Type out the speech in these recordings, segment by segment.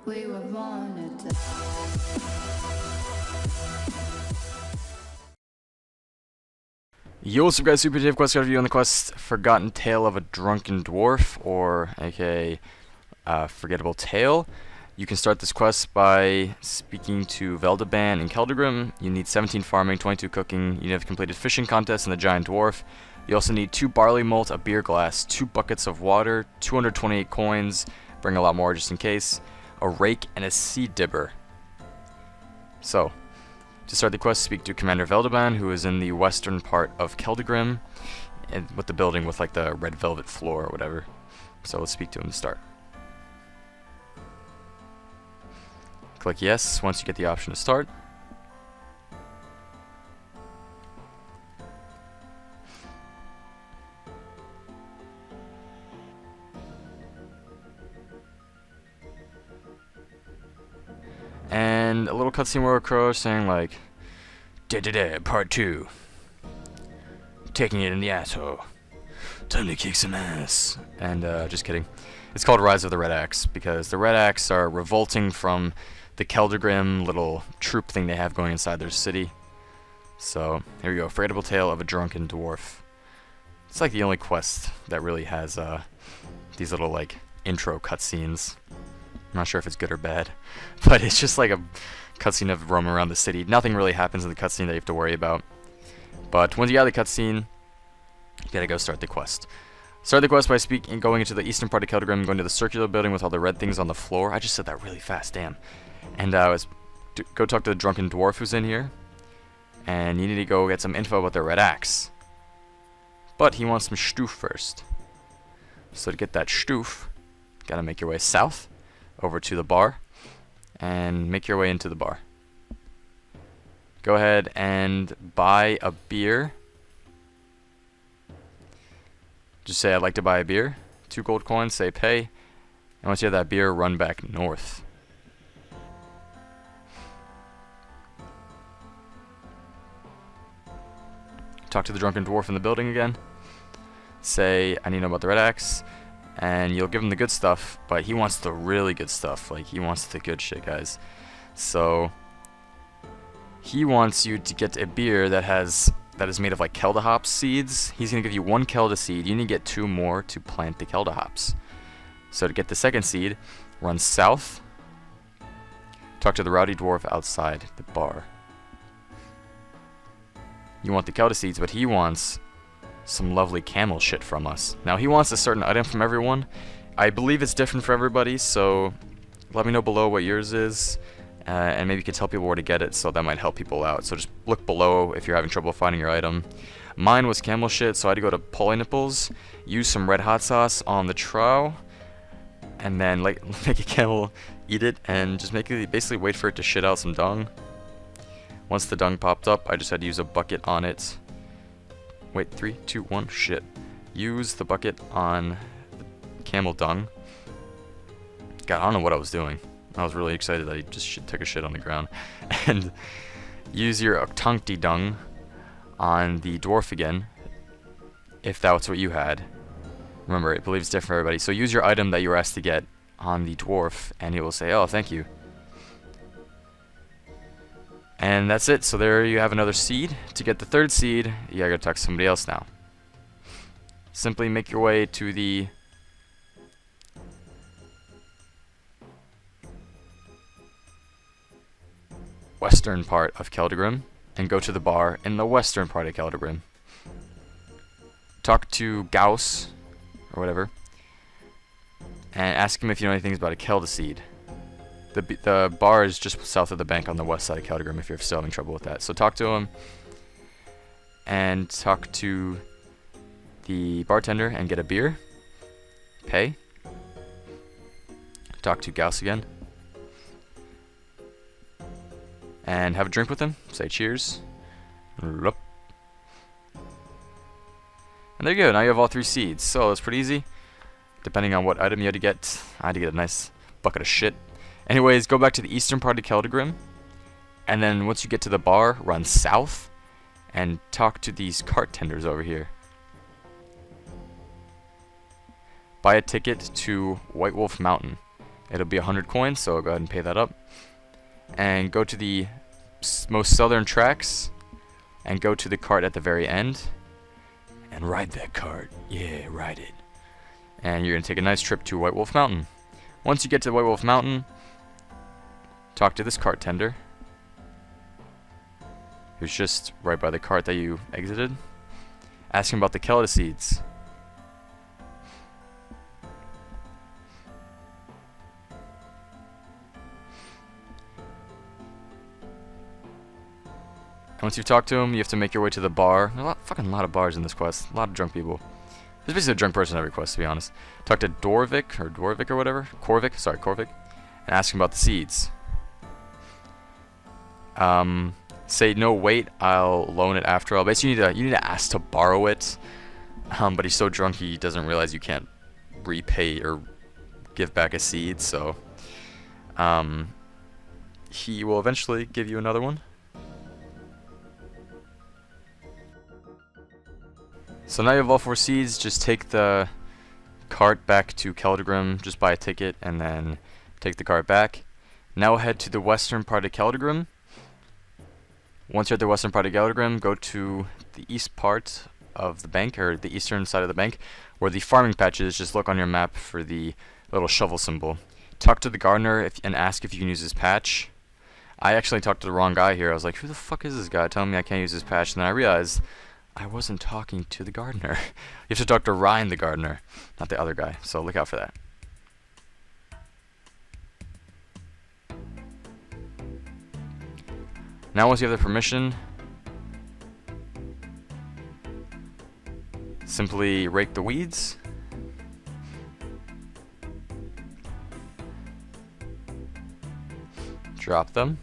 We were born to Yo, what's up guys, Super Dave Quest review on the quest Forgotten Tale of a Drunken Dwarf, or aka Forgettable Tale. You can start this quest by speaking to Veldeban in Keldegrim. You need 17 farming, 22 cooking. You have completed fishing contest in the Giant Dwarf. You also need 2 barley malt, a beer glass, 2 buckets of water, 228 coins, bring a lot more just in case, a rake, and a seed dibber. So, to start the quest, speak to Commander Veldeban, who is in the western part of Keldegrim, and with the building with like the red velvet floor or whatever. So let's speak to him to start. Click yes once you get the option to start. And a little cutscene where a crow is saying like, "Da-da-da, part 2. Taking it in the asshole. Time to kick some ass." And just kidding. It's called Rise of the Red Axe because the Red Axe are revolting from the Keldegrim little troop thing they have going inside their city. So here we go. Forgettable Tale of a Drunken Dwarf. It's like the only quest that really has these little like intro cutscenes. I'm not sure if it's good or bad, but it's just like a cutscene of roaming around the city. Nothing really happens in the cutscene that you have to worry about. But once you got the cutscene, you gotta go start the quest. Start the quest by going into the eastern part of Keldegrim, going to the circular building with all the red things on the floor. I just said that really fast, damn. And go talk to the drunken dwarf who's in here. And you need to go get some info about the red axe. But he wants some stoof first. So to get that stoof, gotta make your way south over to the bar and make your way into the bar. Go ahead and buy a beer. Just say, "I'd like to buy a beer." 2 gold coins, say pay. And once you have that beer, run back north. Talk to the drunken dwarf in the building again. Say, "I need to know about the red axe." And you'll give him the good stuff, but he wants the really good stuff. Like, he wants the good shit, guys. So he wants you to get a beer that is made of like Kelda hops seeds. He's gonna give you 1 Kelda seed. You need to get 2 more to plant the Kelda hops. So to get the second seed, run south. Talk to the rowdy dwarf outside the bar. You want the Kelda seeds, but he wants some lovely camel shit from us. Now he wants a certain item from everyone. I believe it's different for everybody, so let me know below what yours is, and maybe you can tell people where to get it, so that might help people out. So just look below if you're having trouble finding your item. Mine was camel shit, so I had to go to Polly Nipples, use some red hot sauce on the trow, and then like make a camel eat it, and just basically wait for it to shit out some dung. Once the dung popped up, I just had to use a bucket on it. Wait, 3, 2, 1, shit. Use the bucket on the camel dung. God, I don't know what I was doing. I was really excited that he just took a shit on the ground. And use your Oktunkti dung on the dwarf again, if that's what you had. Remember, I believe it's different for everybody. So use your item that you were asked to get on the dwarf, and he will say, "Oh, thank you." And that's it. So there you have another seed. To get the 3rd seed, you gotta go talk to somebody else now. Simply make your way to the western part of Keldegrim and go to the bar in the western part of Keldegrim. Talk to Gauss or whatever and ask him if you know anything about a Kelda seed. The bar is just south of the bank on the west side of Keldegrim if you're still having trouble with that. So talk to him and talk to the bartender and get a beer. Pay. Talk to Gauss again. And have a drink with him. Say cheers. And there you go. Now you have all 3 seeds. So it's pretty easy. Depending on what item you had to get. I had to get a nice bucket of shit. Anyways, go back to the eastern part of Keldegrim, and then once you get to the bar, run south, and talk to these cart tenders over here. Buy a ticket to White Wolf Mountain. It'll be 100 coins, so I'll go ahead and pay that up. And go to the most southern tracks, and go to the cart at the very end, and ride that cart. Yeah, ride it. And you're going to take a nice trip to White Wolf Mountain. Once you get to White Wolf Mountain, talk to this cart tender, who's just right by the cart that you exited. Ask him about the Kelda seeds. Once you've talked to him, you have to make your way to the bar. There's a lot of bars in this quest. A lot of drunk people. There's basically a drunk person in every quest, to be honest. Talk to Dwarvik or whatever. Corvik. And ask him about the seeds. Say, no, wait, I'll loan it after all. Basically, you need to ask to borrow it. But he's so drunk he doesn't realize you can't repay or give back a seed, so he will eventually give you another one. So now you have all 4 seeds. Just take the cart back to Keldagrim, just buy a ticket, and then take the cart back. Now head to the western part of Keldagrim. Once you're at the western part of Keldagrim, go to the east part of the bank, or the eastern side of the bank, where the farming patch is. Just look on your map for the little shovel symbol. Talk to the gardener and ask if you can use his patch. I actually talked to the wrong guy here. I was like, who the fuck is this guy telling me I can't use his patch? And then I realized I wasn't talking to the gardener. You have to talk to Ryan the gardener, not the other guy, so look out for that. Now once you have the permission, simply rake the weeds. Drop them.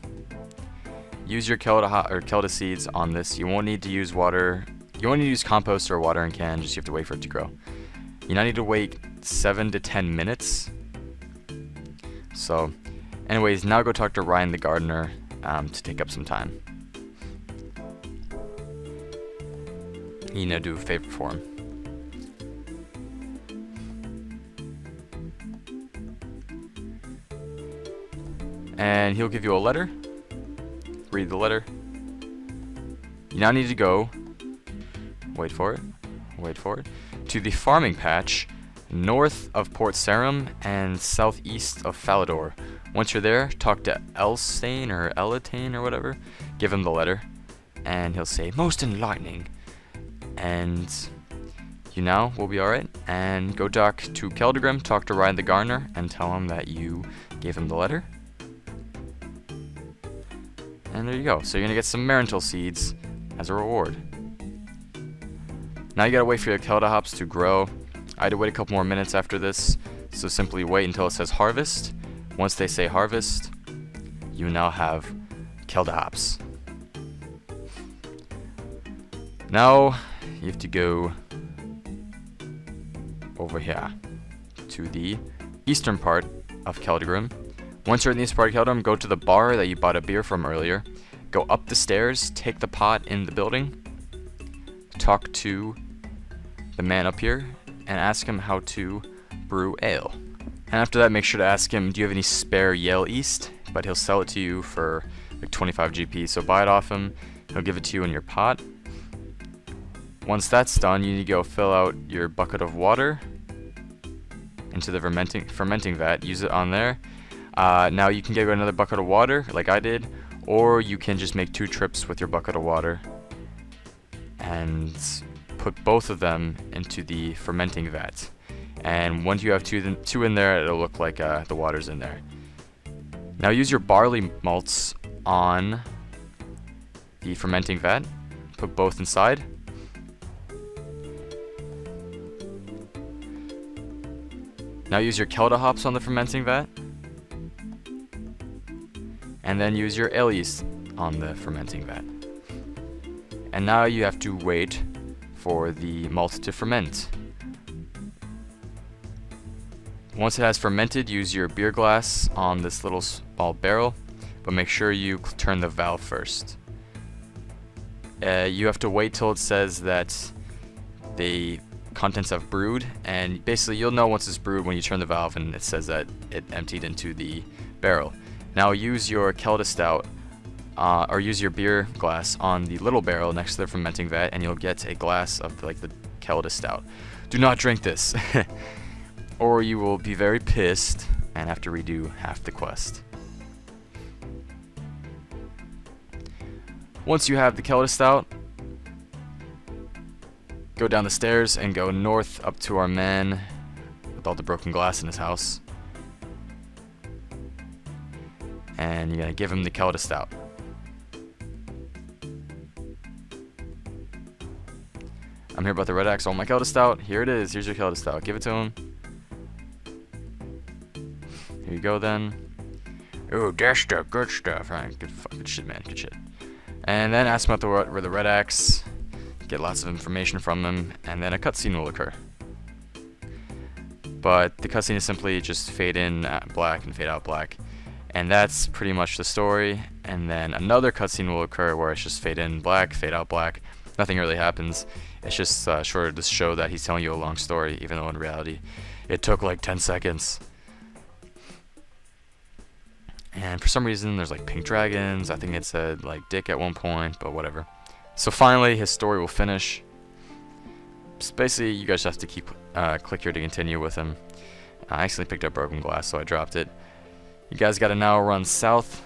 Use your Kelda seeds on this. You won't need to use water. You won't need to use compost or water in can, just you have to wait for it to grow. You now need to wait 7 to 10 minutes. So, anyways, now go talk to Ryan the gardener to take up some time. You know, do a favor for him. And he'll give you a letter. Read the letter. You now need to go, wait for it, to the farming patch north of Port Sarum and southeast of Falador. Once you're there, talk to Elstane or Elatane or whatever, give him the letter, and he'll say, most enlightening. And you now will be alright, and go talk to Keldagrim, talk to Ryan the gardener, and tell him that you gave him the letter. And there you go. So you're gonna get some Marental seeds as a reward. Now you gotta wait for your Kelda hops to grow. I had to wait a couple more minutes after this, so simply wait until it says harvest. Once they say harvest, you now have Kelda hops. Now you have to go over here to the eastern part of Keldagrim. Once you're in the eastern part of Keldagrim, go to the bar that you bought a beer from earlier. Go up the stairs, take the pot in the building, talk to the man up here, and ask him how to brew ale. And after that, make sure to ask him, do you have any spare Yale East? But he'll sell it to you for like 25 GP, so buy it off him. He'll give it to you in your pot. Once that's done, you need to go fill out your bucket of water into the fermenting vat. Use it on there. Now you can get another bucket of water, like I did, or you can just make 2 trips with your bucket of water and put both of them into the fermenting vat. And once you have two in there, it'll look like the water's in there. Now use your barley malts on the fermenting vat. Put both inside. Now use your Kelda hops on the fermenting vat. And then use your ale yeast on the fermenting vat. And now you have to wait for the malt to ferment. Once it has fermented, use your beer glass on this little small barrel, but make sure you turn the valve first. You have to wait till it says that the contents have brewed, and basically you'll know once it's brewed when you turn the valve and it says that it emptied into the barrel. Now use your Kelda Stout, or use your beer glass on the little barrel next to the fermenting vat, and you'll get a glass of like the Kelda Stout. Do not drink this, or you will be very pissed and have to redo half the quest. Once you have the Kelda Stout, go down the stairs and go north up to our man with all the broken glass in his house. And you're gonna give him the Kelda Stout. I'm here about the red axe. Oh, my Kelda Stout. Here it is. Here's your Kelda Stout. Give it to him. Here you go then. Oh, that stuff. Good stuff. Alright, good shit, man. Good shit. And then ask him about the red axe. Get lots of information from him, and then a cutscene will occur. But the cutscene is simply just fade in black and fade out black, and that's pretty much the story. And then another cutscene will occur where it's just fade in black, fade out black. Nothing really happens. It's just sort of to show that he's telling you a long story, even though in reality it took like 10 seconds. And for some reason there's like pink dragons. I think it said like dick at one point, but whatever. So finally, his story will finish. Just basically, you guys have to keep click here to continue with him. I accidentally picked up broken glass, so I dropped it. You guys got to now run south.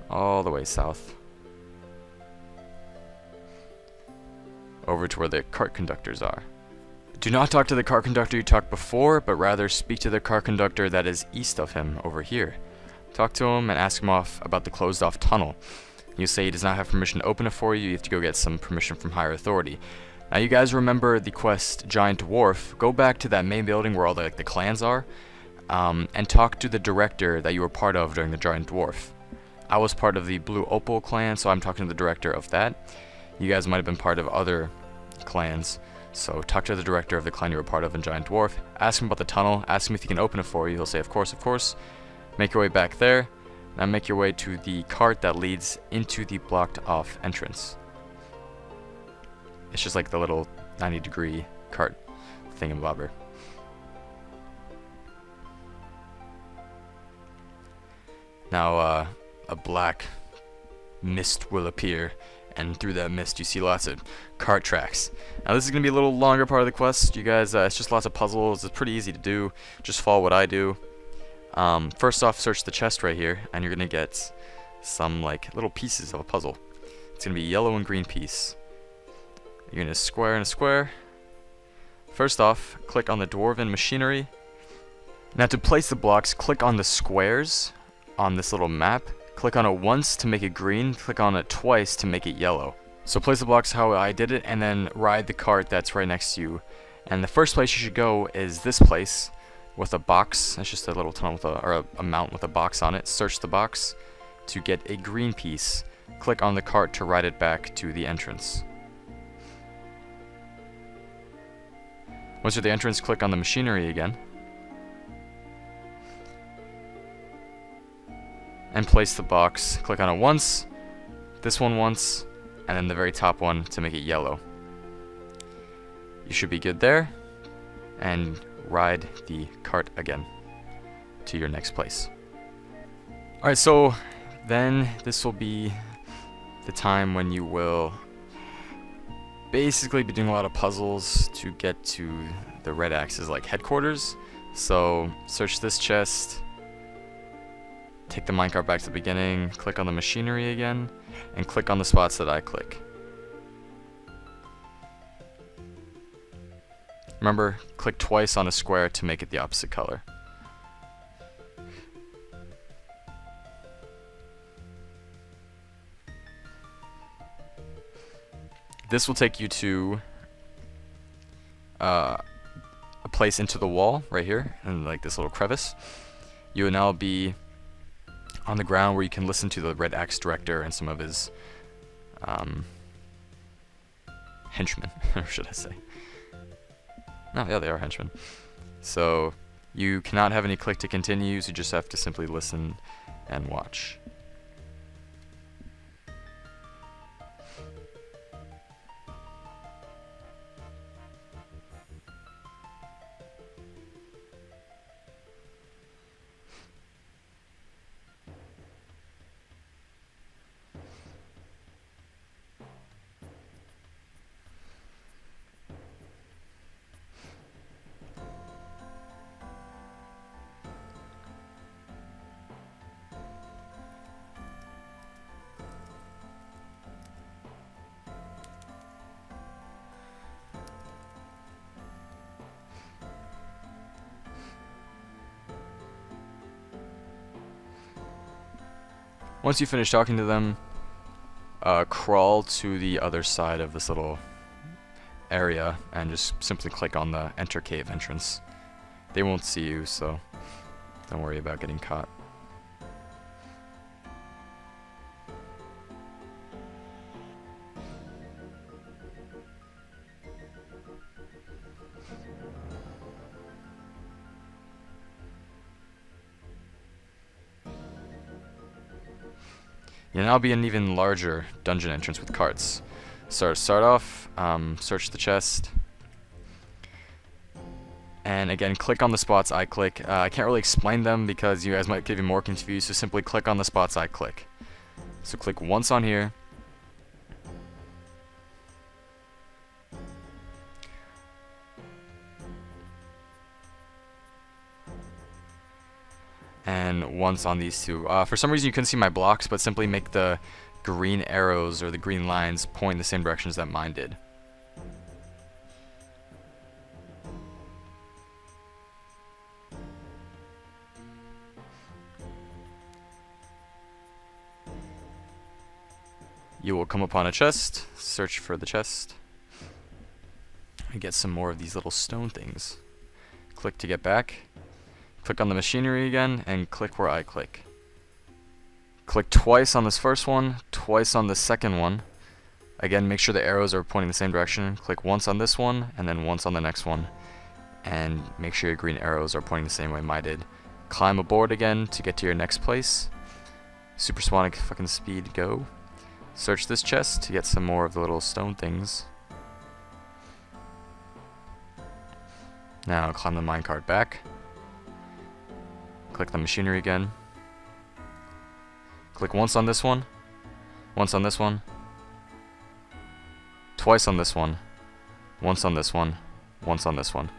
All the way south. Over to where the cart conductors are. Do not talk to the car conductor you talked before, but rather speak to the car conductor that is east of him, over here. Talk to him and ask him about the closed off tunnel. You say he does not have permission to open it for you, you have to go get some permission from higher authority. Now you guys remember the quest Giant Dwarf. Go back to that main building where all the clans are, and talk to the director that you were part of during the Giant Dwarf. I was part of the Blue Opal clan, so I'm talking to the director of that. You guys might have been part of other clans. So talk to the director of the clan you were part of in Giant Dwarf, ask him about the tunnel, ask him if he can open it for you. He'll say, of course, of course. Make your way back there, now make your way to the cart that leads into the blocked off entrance. It's just like the little 90-degree cart thingamabobber. Now a black mist will appear, and through that mist you see lots of cart tracks. Now this is going to be a little longer part of the quest. You guys, it's just lots of puzzles. It's pretty easy to do. Just follow what I do. First off, search the chest right here, and you're going to get some like little pieces of a puzzle. It's going to be a yellow and green piece. You're going to square and a square. First off, click on the Dwarven machinery. Now to place the blocks, click on the squares on this little map. Click on it once to make it green, click on it twice to make it yellow. So place the blocks how I did it, and then ride the cart that's right next to you. And the first place you should go is this place with a box. It's just a little tunnel with or a mount with a box on it. Search the box to get a green piece. Click on the cart to ride it back to the entrance. Once you're at the entrance, click on the machinery again. And place the box. Click on it once, this one once, and then the very top one to make it yellow. You should be good there, and ride the cart again to your next place. Alright, so then this will be the time when you will basically be doing a lot of puzzles to get to the Red Axe's like headquarters. So search this chest. Take the minecart back to the beginning, click on the machinery again, and click on the spots that I click. Remember, click twice on a square to make it the opposite color. This will take you to a place into the wall right here, and like this little crevice. You will now be on the ground where you can listen to the Red Axe director and some of his henchmen, or should I say. No, yeah, they are henchmen. So you cannot have any click to continue, so you just have to simply listen and watch. Once you finish talking to them, crawl to the other side of this little area and just simply click on the enter cave entrance. They won't see you, so don't worry about getting caught. You'll now be an even larger dungeon entrance with carts. So start off, search the chest, and again click on the spots I click. I can't really explain them because you guys might get even more confused, so simply click on the spots I click. So click once on here, and once on these two. For some reason you couldn't see my blocks, but simply make the green arrows or the green lines point in the same directions that mine did. You will come upon a chest, search for the chest, and get some more of these little stone things. Click to get back. Click on the machinery again, and click where I click. Click twice on this first one, twice on the second one. Again, make sure the arrows are pointing the same direction. Click once on this one, and then once on the next one. And make sure your green arrows are pointing the same way mine did. Climb aboard again to get to your next place. Supersonic fucking speed, go. Search this chest to get some more of the little stone things. Now climb the minecart back. Click the machinery again. Click once on this one, once on this one, twice on this one, once on this one, once on this one.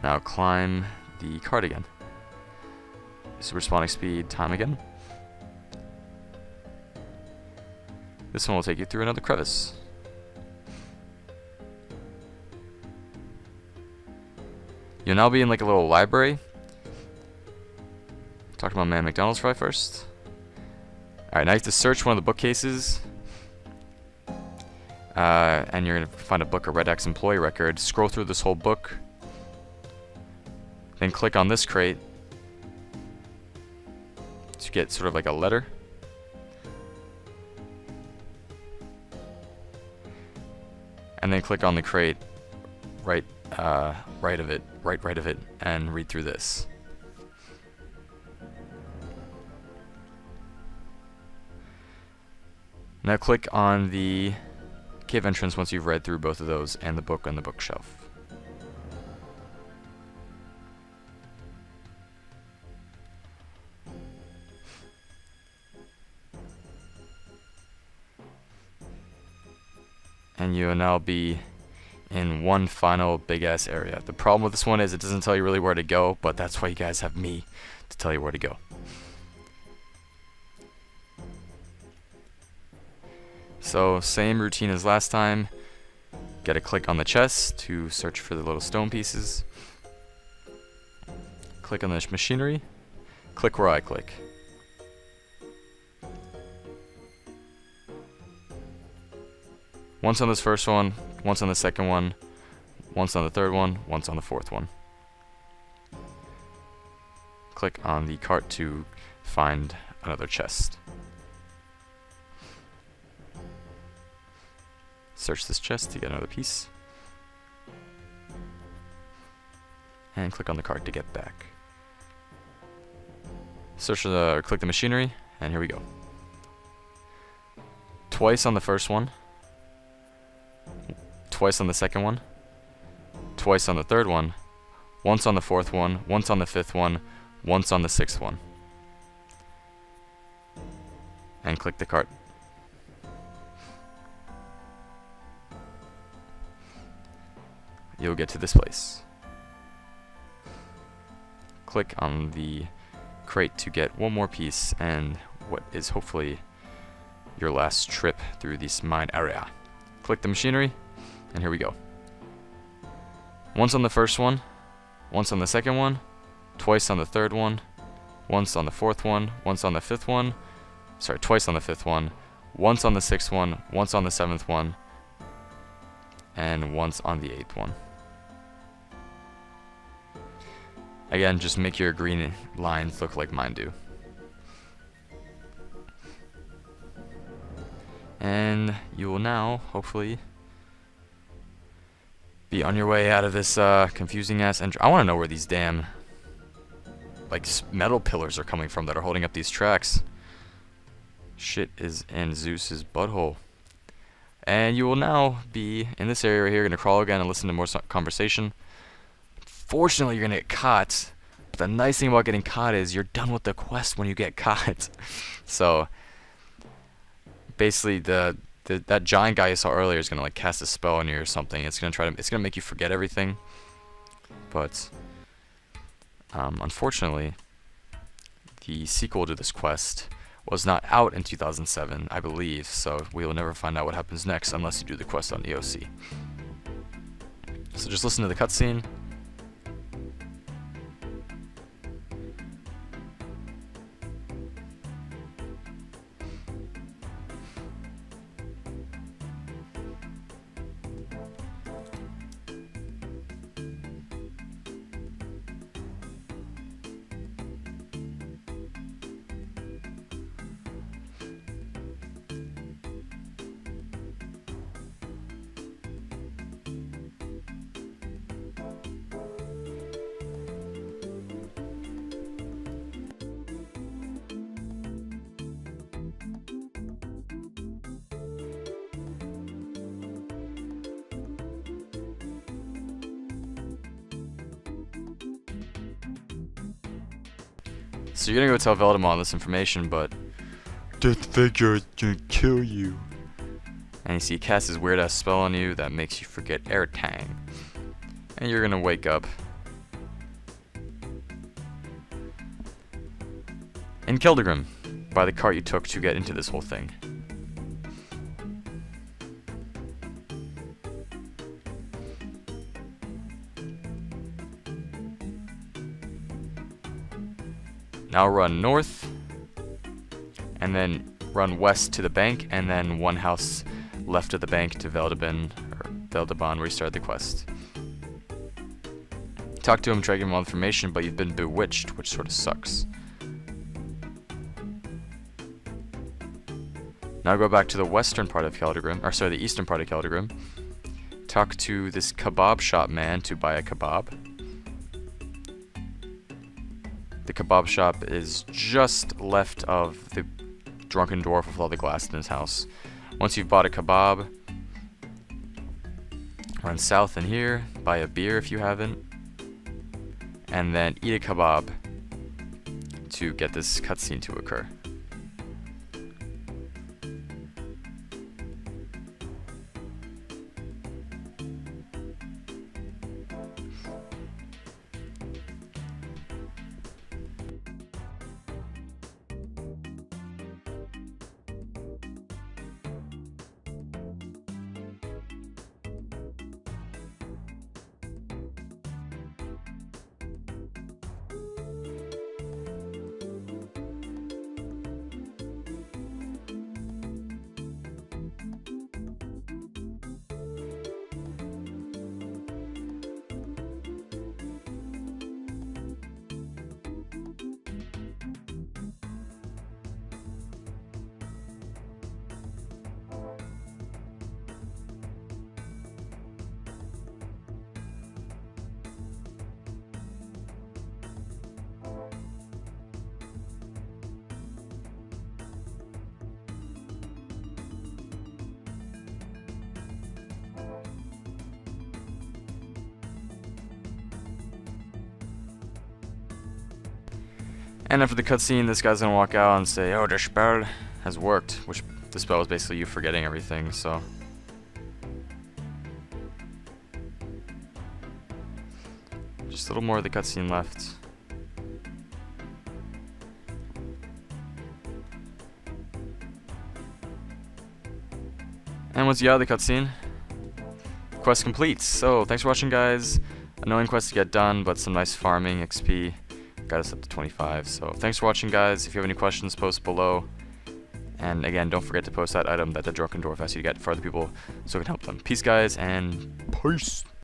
Now climb the cart again. Supersonic speed, time again. This one will take you through another crevice. You'll now be in like a little library. Talk about Man McDonald's fry first. Alright, now you have to search one of the bookcases. And you're going to find a book, a Red X employee record. Scroll through this whole book. Then click on this crate to get sort of like a letter. And then click on the crate right of it, and read through this. Now click on the cave entrance once you've read through both of those and the book on the bookshelf. And you will now be in one final big ass area. The problem with this one is it doesn't tell you really where to go, but that's why you guys have me to tell you where to go. So same routine as last time. Gotta click on the chest to search for the little stone pieces. Click on the machinery. Click where I click. Once on this first one, once on the second one, once on the third one, once on the fourth one. Click on the cart to find another chest. Search this chest to get another piece. And click on the cart to get back. Click the machinery, and here we go. Twice on the first one. Twice on the second one. Twice on the third one. Once on the fourth one. Once on the fifth one. Once on the sixth one. And click the cart. You'll get to this place. Click on the crate to get one more piece and what is hopefully your last trip through this mine area. Click the machinery, and here we go. Once on the first one, once on the second one, twice on the third one, once on the fourth one, once on the fifth one, sorry, twice on the fifth one, once on the sixth one, once on the seventh one, and once on the eighth one. Again, just make your green lines look like mine do. And you will now, hopefully, be on your way out of this confusing ass entry. I want to know where these damn like metal pillars are coming from that are holding up these tracks. Shit is in Zeus's butthole. And you will now be in this area right here, gonna crawl again and listen to more conversation. Fortunately, you're gonna get caught. But the nice thing about getting caught is you're done with the quest when you get caught. So basically, that giant guy you saw earlier is gonna like cast a spell on you or something. It's gonna make you forget everything. But unfortunately, the sequel to this quest was not out in 2007, I believe. So we will never find out what happens next unless you do the quest on EOC. So just listen to the cutscene. So you're gonna go tell Veldemar this information, but that figure is gonna kill you. And you see he casts his weird ass spell on you that makes you forget airtime. And you're gonna wake up in Keldegrim by the cart you took to get into this whole thing. Now run north, and then run west to the bank, and then one house left of the bank to Veldebon, where you started the quest. Talk to him, try to give him all information, but you've been bewitched, which sort of sucks. Now go back to the western part of Keldegrim, or sorry, the eastern part of Keldegrim. Talk to this kebab shop man to buy a kebab. The kebab shop is just left of the drunken dwarf with all the glass in his house. Once you've bought a kebab, run south in here, buy a beer if you haven't, and then eat a kebab to get this cutscene to occur. And after the cutscene, this guy's gonna walk out and say, "Oh, the spell has worked," which the spell is basically you forgetting everything, so. Just a little more of the cutscene left. And once you out of the cutscene, quest complete. So, thanks for watching, guys. Annoying quest to get done, but some nice farming, XP, got us up to 25. So thanks for watching, guys. If you have any questions, post below. And again, don't forget to post that item that the Drunken Dwarf asked you to get for other people so it can help them. Peace, guys, and peace.